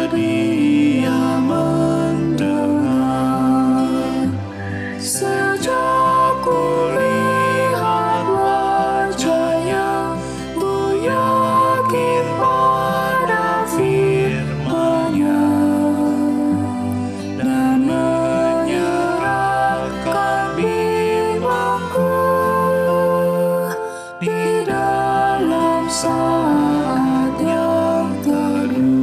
Dia mendengar sejak kulihat wajahnya, ku yakin pada firman-Nya dan menyerahkan bimbangku di dalam saat yang teduh.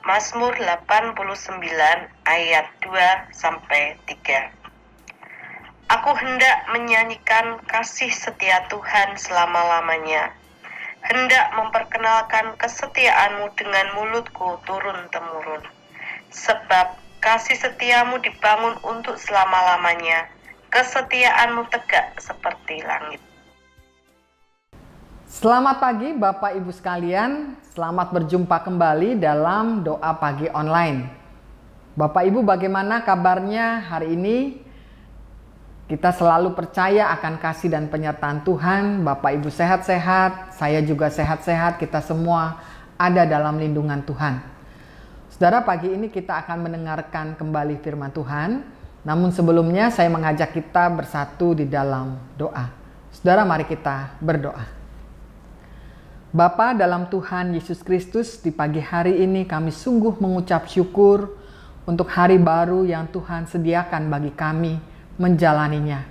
Mazmur 89 ayat 2-3. Aku hendak menyanyikan kasih setia Tuhan selama-lamanya, hendak memperkenalkan kesetiaan-Mu dengan mulutku turun-temurun. Sebab kasih setiamu dibangun untuk selama-lamanya, kesetiaan-Mu tegak seperti langit. Selamat pagi Bapak Ibu sekalian, selamat berjumpa kembali dalam doa pagi online. Bapak Ibu bagaimana kabarnya hari ini? Kita selalu percaya akan kasih dan penyertaan Tuhan. Bapak Ibu sehat-sehat, saya juga sehat-sehat, kita semua ada dalam lindungan Tuhan. Saudara, pagi ini kita akan mendengarkan kembali firman Tuhan. Namun sebelumnya saya mengajak kita bersatu di dalam doa. Saudara, mari kita berdoa. Bapa dalam Tuhan Yesus Kristus, di pagi hari ini kami sungguh mengucap syukur untuk hari baru yang Tuhan sediakan bagi kami menjalaninya.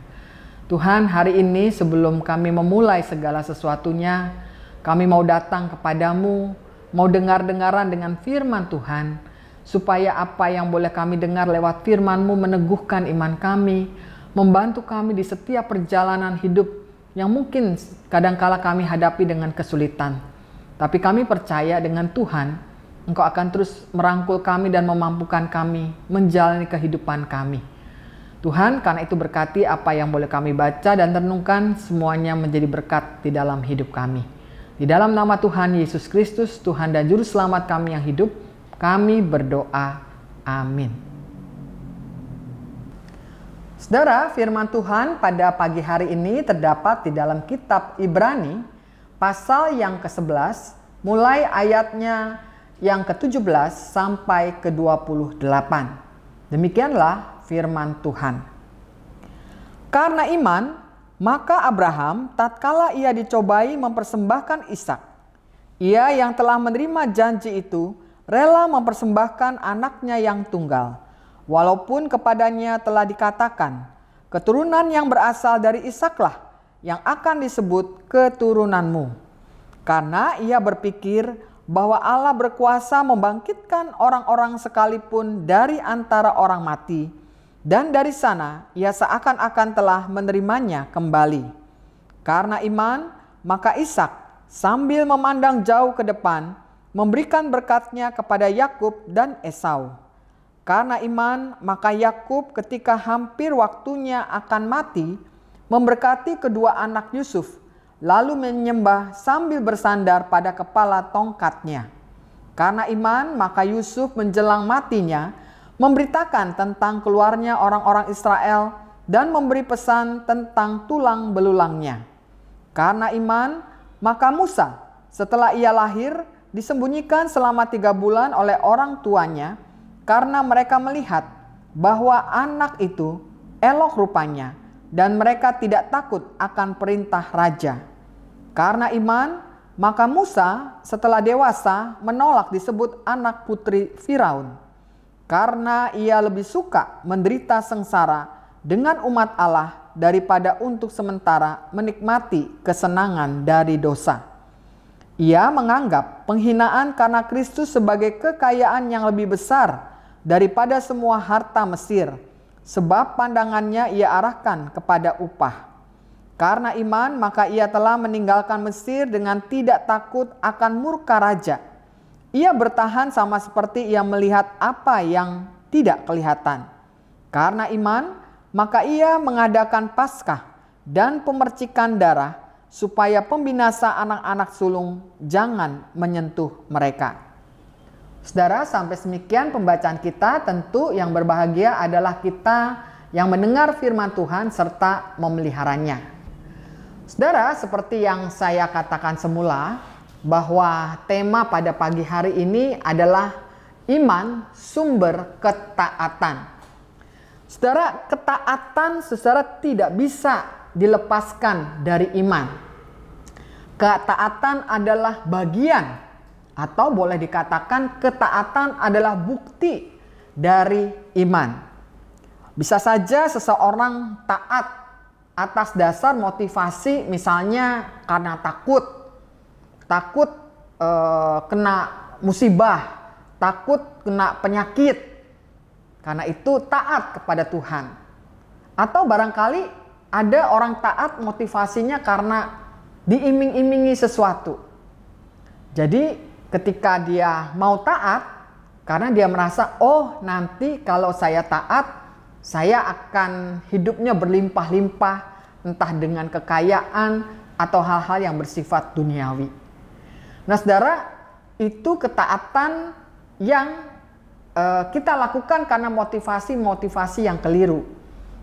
Tuhan, hari ini sebelum kami memulai segala sesuatunya, kami mau datang kepadamu, mau dengar-dengaran dengan firman Tuhan, supaya apa yang boleh kami dengar lewat firman-Mu meneguhkan iman kami, membantu kami di setiap perjalanan hidup yang mungkin kadangkala kami hadapi dengan kesulitan. Tapi kami percaya dengan Tuhan, Engkau akan terus merangkul kami dan memampukan kami menjalani kehidupan kami. Tuhan, karena itu berkati apa yang boleh kami baca dan renungkan, semuanya menjadi berkat di dalam hidup kami. Di dalam nama Tuhan Yesus Kristus, Tuhan dan Juru Selamat kami yang hidup, kami berdoa. Amin. Saudara, firman Tuhan pada pagi hari ini terdapat di dalam kitab Ibrani, pasal yang ke-11, mulai ayatnya yang ke-17 sampai ke-28. Demikianlah firman Tuhan. Karena iman, maka Abraham tatkala ia dicobai mempersembahkan Ishak, ia yang telah menerima janji itu rela mempersembahkan anaknya yang tunggal. Walaupun kepadanya telah dikatakan, keturunan yang berasal dari Ishaklah yang akan disebut keturunanmu. Karena ia berpikir bahwa Allah berkuasa membangkitkan orang-orang sekalipun dari antara orang mati, dan dari sana ia seakan-akan telah menerimanya kembali. Karena iman, maka Ishak sambil memandang jauh ke depan, memberikan berkatnya kepada Yakub dan Esau. Karena iman, maka Yakub ketika hampir waktunya akan mati, memberkati kedua anak Yusuf, lalu menyembah sambil bersandar pada kepala tongkatnya. Karena iman, maka Yusuf menjelang matinya, memberitakan tentang keluarnya orang-orang Israel dan memberi pesan tentang tulang belulangnya. Karena iman, maka Musa setelah ia lahir, disembunyikan selama 3 bulan oleh orang tuanya, karena mereka melihat bahwa anak itu elok rupanya dan mereka tidak takut akan perintah raja. Karena iman, maka Musa setelah dewasa menolak disebut anak putri Firaun, karena ia lebih suka menderita sengsara dengan umat Allah daripada untuk sementara menikmati kesenangan dari dosa. Ia menganggap penghinaan karena Kristus sebagai kekayaan yang lebih besar daripada semua harta Mesir, sebab pandangannya ia arahkan kepada upah. Karena iman, maka ia telah meninggalkan Mesir dengan tidak takut akan murka raja. Ia bertahan sama seperti ia melihat apa yang tidak kelihatan. Karena iman, maka ia mengadakan Paskah dan pemercikan darah, supaya pembinasa anak-anak sulung jangan menyentuh mereka. Saudara, sampai semikian pembacaan kita. Tentu yang berbahagia adalah kita yang mendengar firman Tuhan serta memeliharanya. Saudara, seperti yang saya katakan semula, bahwa tema pada pagi hari ini adalah iman sumber ketaatan. Saudara, ketaatan saudara tidak bisa dilepaskan dari iman. Ketaatan adalah bagian, atau boleh dikatakan ketaatan adalah bukti dari iman. Bisa saja seseorang taat atas dasar motivasi, misalnya karena takut kena musibah, takut kena penyakit. Karena itu taat kepada Tuhan. Atau barangkali ada orang taat motivasinya karena diiming-imingi sesuatu. Jadi ketika dia mau taat, karena dia merasa, oh nanti kalau saya taat, saya akan hidupnya berlimpah-limpah, entah dengan kekayaan atau hal-hal yang bersifat duniawi. Nah saudara, itu ketaatan yang kita lakukan karena motivasi-motivasi yang keliru.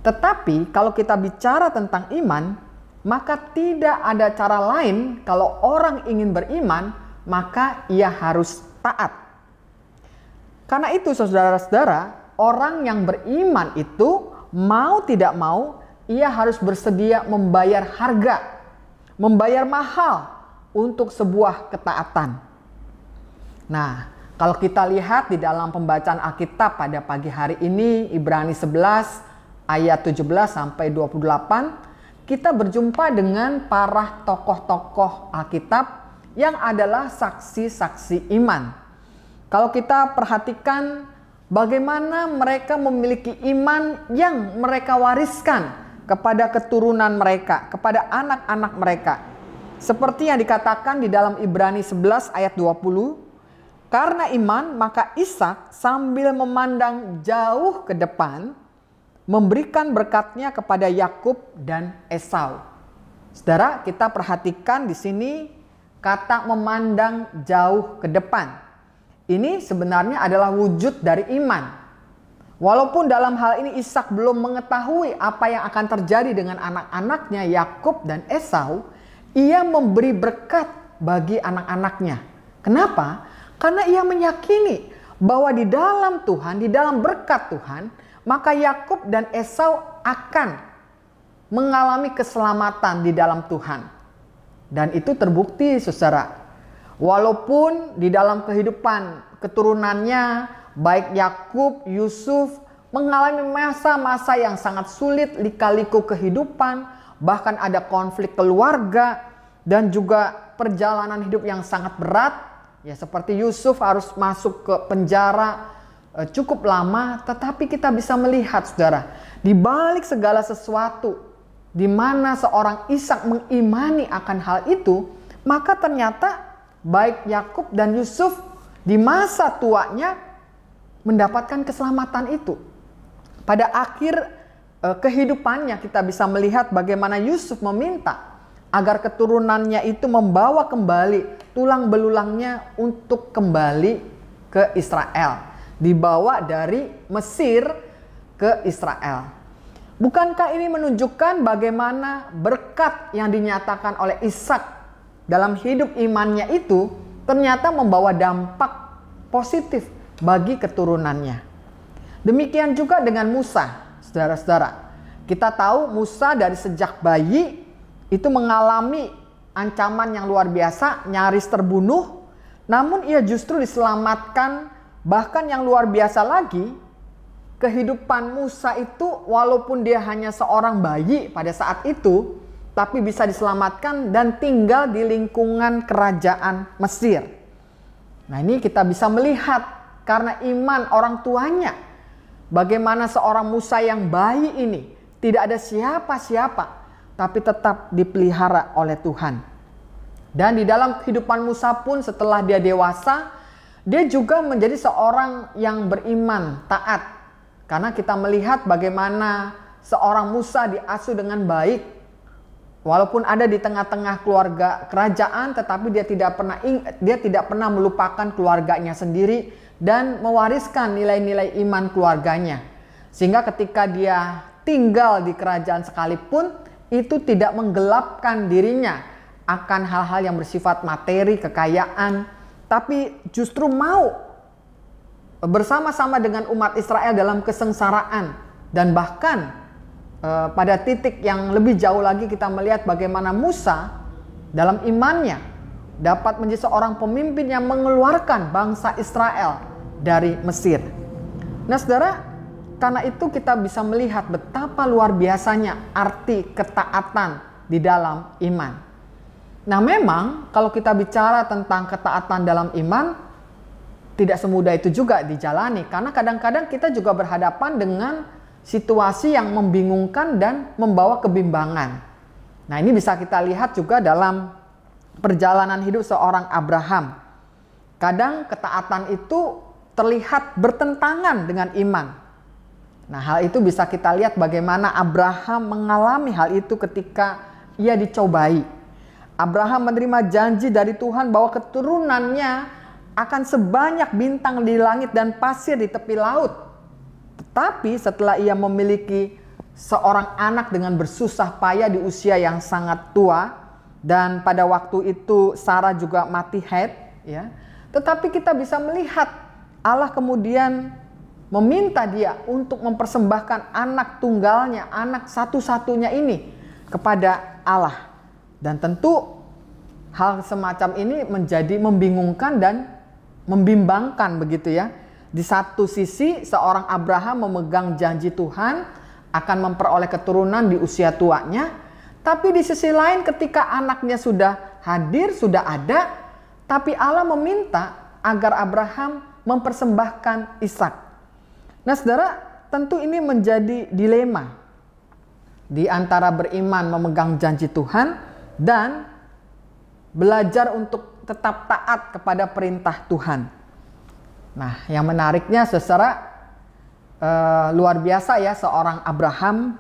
Tetapi kalau kita bicara tentang iman, maka tidak ada cara lain kalau orang ingin beriman, maka ia harus taat. Karena itu saudara-saudara, orang yang beriman itu mau tidak mau, ia harus bersedia membayar harga, membayar mahal untuk sebuah ketaatan. Nah, kalau kita lihat di dalam pembacaan Alkitab pada pagi hari ini, Ibrani 11 ayat 17 sampai 28, kita berjumpa dengan para tokoh-tokoh Alkitab yang adalah saksi-saksi iman. Kalau kita perhatikan bagaimana mereka memiliki iman yang mereka wariskan kepada keturunan mereka, kepada anak-anak mereka. Seperti yang dikatakan di dalam Ibrani 11 ayat 20, karena iman maka Ishak sambil memandang jauh ke depan memberikan berkatnya kepada Yakub dan Esau. Saudara, kita perhatikan di sini kata memandang jauh ke depan. Ini sebenarnya adalah wujud dari iman. Walaupun dalam hal ini Ishak belum mengetahui apa yang akan terjadi dengan anak-anaknya Yakub dan Esau, ia memberi berkat bagi anak-anaknya. Kenapa? Karena ia meyakini bahwa di dalam Tuhan, di dalam berkat Tuhan, maka Yakub dan Esau akan mengalami keselamatan di dalam Tuhan. Dan itu terbukti saudara. Walaupun di dalam kehidupan keturunannya, baik Yakub, Yusuf mengalami masa-masa yang sangat sulit, lika-liku kehidupan, bahkan ada konflik keluarga dan juga perjalanan hidup yang sangat berat. Ya seperti Yusuf harus masuk ke penjara cukup lama, tetapi kita bisa melihat saudara, di balik segala sesuatu, di mana seorang Ishak mengimani akan hal itu, maka ternyata baik Yakub dan Yusuf di masa tuanya mendapatkan keselamatan itu. Pada akhir kehidupannya kita bisa melihat bagaimana Yusuf meminta agar keturunannya itu membawa kembali tulang belulangnya untuk kembali ke Israel. Dibawa dari Mesir ke Israel. Bukankah ini menunjukkan bagaimana berkat yang dinyatakan oleh Ishak dalam hidup imannya itu ternyata membawa dampak positif bagi keturunannya. Demikian juga dengan Musa, saudara-saudara. Kita tahu Musa dari sejak bayi itu mengalami ancaman yang luar biasa, nyaris terbunuh. Namun ia justru diselamatkan. Bahkan yang luar biasa lagi, kehidupan Musa itu walaupun dia hanya seorang bayi pada saat itu, tapi bisa diselamatkan dan tinggal di lingkungan kerajaan Mesir. Nah ini kita bisa melihat karena iman orang tuanya, bagaimana seorang Musa yang bayi ini tidak ada siapa-siapa, tapi tetap dipelihara oleh Tuhan. Dan di dalam kehidupan Musa pun setelah dia dewasa, dia juga menjadi seorang yang beriman, taat. Karena kita melihat bagaimana seorang Musa diasuh dengan baik. Walaupun ada di tengah-tengah keluarga kerajaan, tetapi dia tidak pernah melupakan keluarganya sendiri dan mewariskan nilai-nilai iman keluarganya. Sehingga ketika dia tinggal di kerajaan sekalipun, itu tidak menggelapkan dirinya akan hal-hal yang bersifat materi, kekayaan, tapi justru mau bersama-sama dengan umat Israel dalam kesengsaraan. Dan bahkan pada titik yang lebih jauh lagi kita melihat bagaimana Musa dalam imannya dapat menjadi seorang pemimpin yang mengeluarkan bangsa Israel dari Mesir. Nah saudara, karena itu kita bisa melihat betapa luar biasanya arti ketaatan di dalam iman. Nah memang kalau kita bicara tentang ketaatan dalam iman, tidak semudah itu juga dijalani. Karena kadang-kadang kita juga berhadapan dengan situasi yang membingungkan dan membawa kebimbangan. Nah ini bisa kita lihat juga dalam perjalanan hidup seorang Abraham. Kadang ketaatan itu terlihat bertentangan dengan iman. Nah hal itu bisa kita lihat bagaimana Abraham mengalami hal itu ketika ia dicobai. Abraham menerima janji dari Tuhan bahwa keturunannya akan sebanyak bintang di langit dan pasir di tepi laut. Tetapi setelah ia memiliki seorang anak dengan bersusah payah di usia yang sangat tua, dan pada waktu itu Sarah juga mati haid, ya. Tetapi kita bisa melihat Allah kemudian meminta dia untuk mempersembahkan anak tunggalnya, anak satu-satunya ini kepada Allah. Dan tentu hal semacam ini menjadi membingungkan dan membimbangkan begitu ya. Di satu sisi seorang Abraham memegang janji Tuhan akan memperoleh keturunan di usia tuanya. Tapi di sisi lain ketika anaknya sudah hadir, sudah ada, tapi Allah meminta agar Abraham mempersembahkan Ishak. Nah saudara, tentu ini menjadi dilema di antara beriman memegang janji Tuhan dan belajar untuk tetap taat kepada perintah Tuhan. Nah yang menariknya saudara, luar biasa ya seorang Abraham,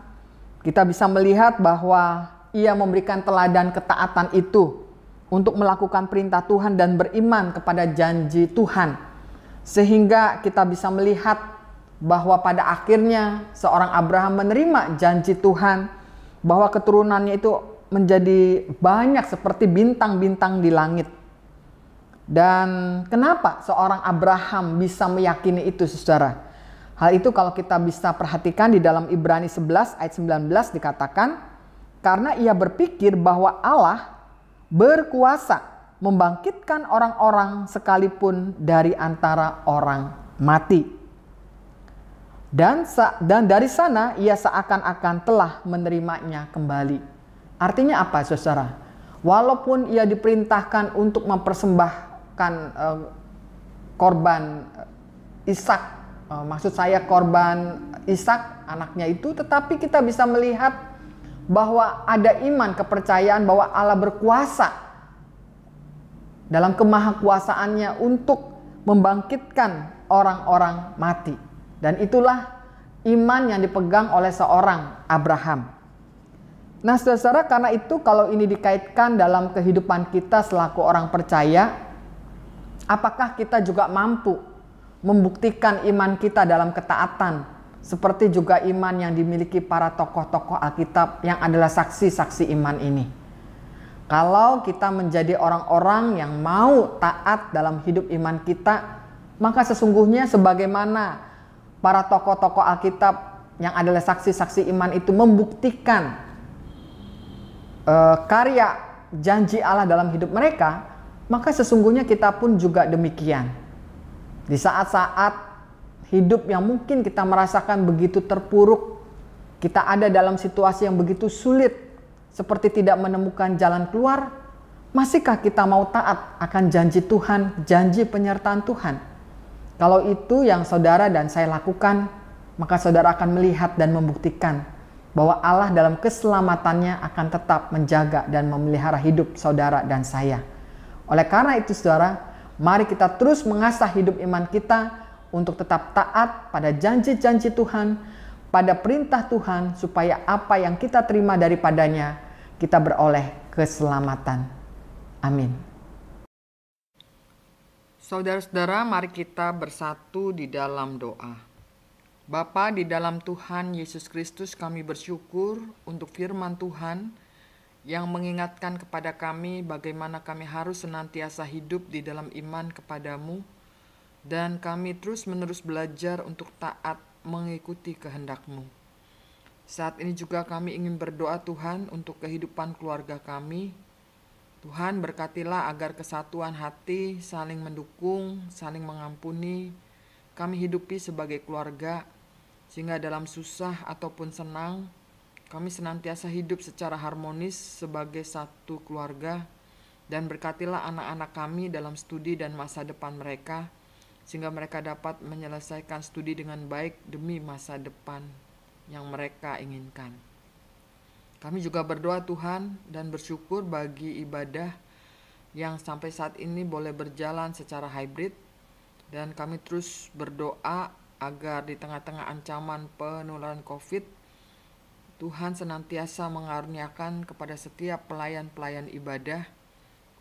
kita bisa melihat bahwa ia memberikan teladan ketaatan itu untuk melakukan perintah Tuhan dan beriman kepada janji Tuhan. Sehingga kita bisa melihat bahwa pada akhirnya seorang Abraham menerima janji Tuhan bahwa keturunannya itu menjadi banyak seperti bintang-bintang di langit. Dan kenapa seorang Abraham bisa meyakini itu saudara? Hal itu kalau kita bisa perhatikan di dalam Ibrani 11 ayat 19 dikatakan, karena ia berpikir bahwa Allah berkuasa membangkitkan orang-orang sekalipun dari antara orang mati. Dan dari sana ia seakan-akan telah menerimanya kembali. Artinya apa saudara? Walaupun ia diperintahkan untuk mempersembahkan korban Ishak, maksud saya korban Ishak anaknya itu, tetapi kita bisa melihat bahwa ada iman, kepercayaan bahwa Allah berkuasa dalam kemahakuasaannya untuk membangkitkan orang-orang mati. Dan itulah iman yang dipegang oleh seorang Abraham. Nah saudara, karena itu kalau ini dikaitkan dalam kehidupan kita selaku orang percaya, apakah kita juga mampu membuktikan iman kita dalam ketaatan seperti juga iman yang dimiliki para tokoh-tokoh Alkitab yang adalah saksi-saksi iman ini? Kalau kita menjadi orang-orang yang mau taat dalam hidup iman kita, maka sesungguhnya sebagaimana para tokoh-tokoh Alkitab yang adalah saksi-saksi iman itu membuktikan karya janji Allah dalam hidup mereka, maka sesungguhnya kita pun juga demikian. Di saat-saat hidup yang mungkin kita merasakan begitu terpuruk, kita ada dalam situasi yang begitu sulit, seperti tidak menemukan jalan keluar, masihkah kita mau taat akan janji Tuhan, janji penyertaan Tuhan? Kalau itu yang saudara dan saya lakukan, maka saudara akan melihat dan membuktikan bahwa Allah dalam keselamatannya akan tetap menjaga dan memelihara hidup saudara dan saya. Oleh karena itu saudara, mari kita terus mengasah hidup iman kita untuk tetap taat pada janji-janji Tuhan, pada perintah Tuhan, supaya apa yang kita terima daripadanya, kita beroleh keselamatan. Amin. Saudara-saudara, mari kita bersatu di dalam doa. Bapa di dalam Tuhan Yesus Kristus, kami bersyukur untuk firman Tuhan yang mengingatkan kepada kami bagaimana kami harus senantiasa hidup di dalam iman kepadamu, dan kami terus-menerus belajar untuk taat mengikuti kehendak-Mu. Saat ini juga kami ingin berdoa Tuhan untuk kehidupan keluarga kami. Tuhan berkatilah agar kesatuan hati, saling mendukung, saling mengampuni, kami hidupi sebagai keluarga, sehingga dalam susah ataupun senang, kami senantiasa hidup secara harmonis sebagai satu keluarga, dan berkatilah anak-anak kami dalam studi dan masa depan mereka, sehingga mereka dapat menyelesaikan studi dengan baik demi masa depan yang mereka inginkan. Kami juga berdoa Tuhan dan bersyukur bagi ibadah yang sampai saat ini boleh berjalan secara hybrid, dan kami terus berdoa agar di tengah-tengah ancaman penularan COVID, Tuhan senantiasa mengaruniakan kepada setiap pelayan-pelayan ibadah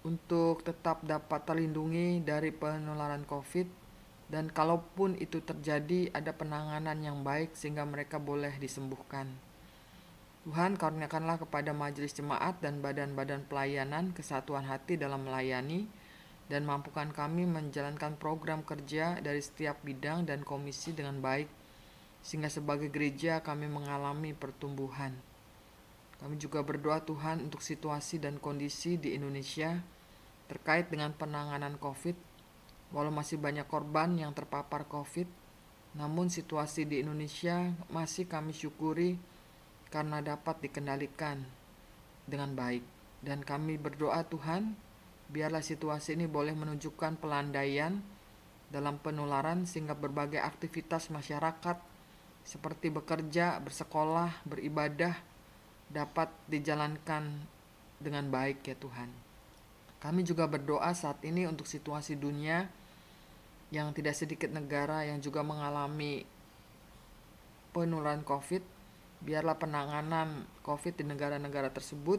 untuk tetap dapat terlindungi dari penularan COVID, dan kalaupun itu terjadi ada penanganan yang baik sehingga mereka boleh disembuhkan. Tuhan, karuniakanlah kepada majelis jemaat dan badan-badan pelayanan kesatuan hati dalam melayani, dan mampukan kami menjalankan program kerja dari setiap bidang dan komisi dengan baik, sehingga sebagai gereja kami mengalami pertumbuhan. Kami juga berdoa Tuhan untuk situasi dan kondisi di Indonesia terkait dengan penanganan COVID. Walau masih banyak korban yang terpapar COVID, namun situasi di Indonesia masih kami syukuri karena dapat dikendalikan dengan baik. Dan kami berdoa Tuhan, biarlah situasi ini boleh menunjukkan pelandaian dalam penularan, sehingga berbagai aktivitas masyarakat seperti bekerja, bersekolah, beribadah dapat dijalankan dengan baik ya Tuhan. Kami juga berdoa saat ini untuk situasi dunia yang tidak sedikit negara yang juga mengalami penularan COVID. Biarlah penanganan COVID di negara-negara tersebut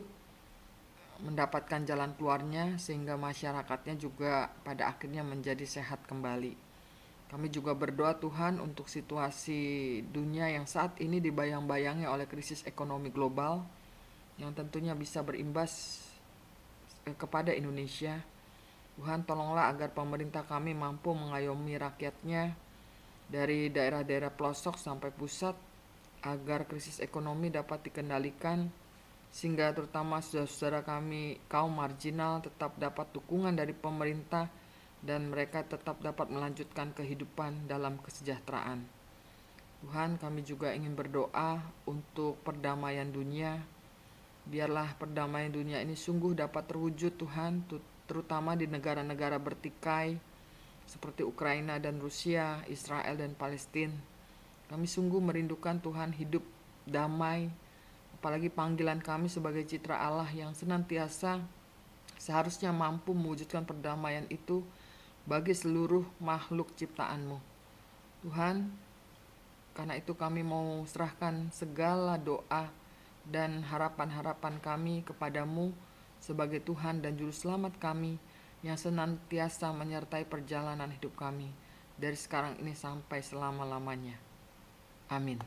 mendapatkan jalan keluarnya, sehingga masyarakatnya juga pada akhirnya menjadi sehat kembali. Kami juga berdoa Tuhan untuk situasi dunia yang saat ini dibayang-bayangi oleh krisis ekonomi global yang tentunya bisa berimbas kepada Indonesia. Tuhan, tolonglah agar pemerintah kami mampu mengayomi rakyatnya dari daerah-daerah pelosok sampai pusat, agar krisis ekonomi dapat dikendalikan, sehingga terutama saudara-saudara kami kaum marginal tetap dapat dukungan dari pemerintah, dan mereka tetap dapat melanjutkan kehidupan dalam kesejahteraan. Tuhan, kami juga ingin berdoa untuk perdamaian dunia. Biarlah perdamaian dunia ini sungguh dapat terwujud Tuhan, terutama di negara-negara bertikai seperti Ukraina dan Rusia, Israel dan Palestina. Kami sungguh merindukan Tuhan hidup damai, apalagi panggilan kami sebagai citra Allah yang senantiasa seharusnya mampu mewujudkan perdamaian itu bagi seluruh makhluk ciptaan-Mu. Tuhan, karena itu kami mau serahkan segala doa dan harapan-harapan kami kepadamu sebagai Tuhan dan Juru Selamat kami yang senantiasa menyertai perjalanan hidup kami dari sekarang ini sampai selama-lamanya. Amin.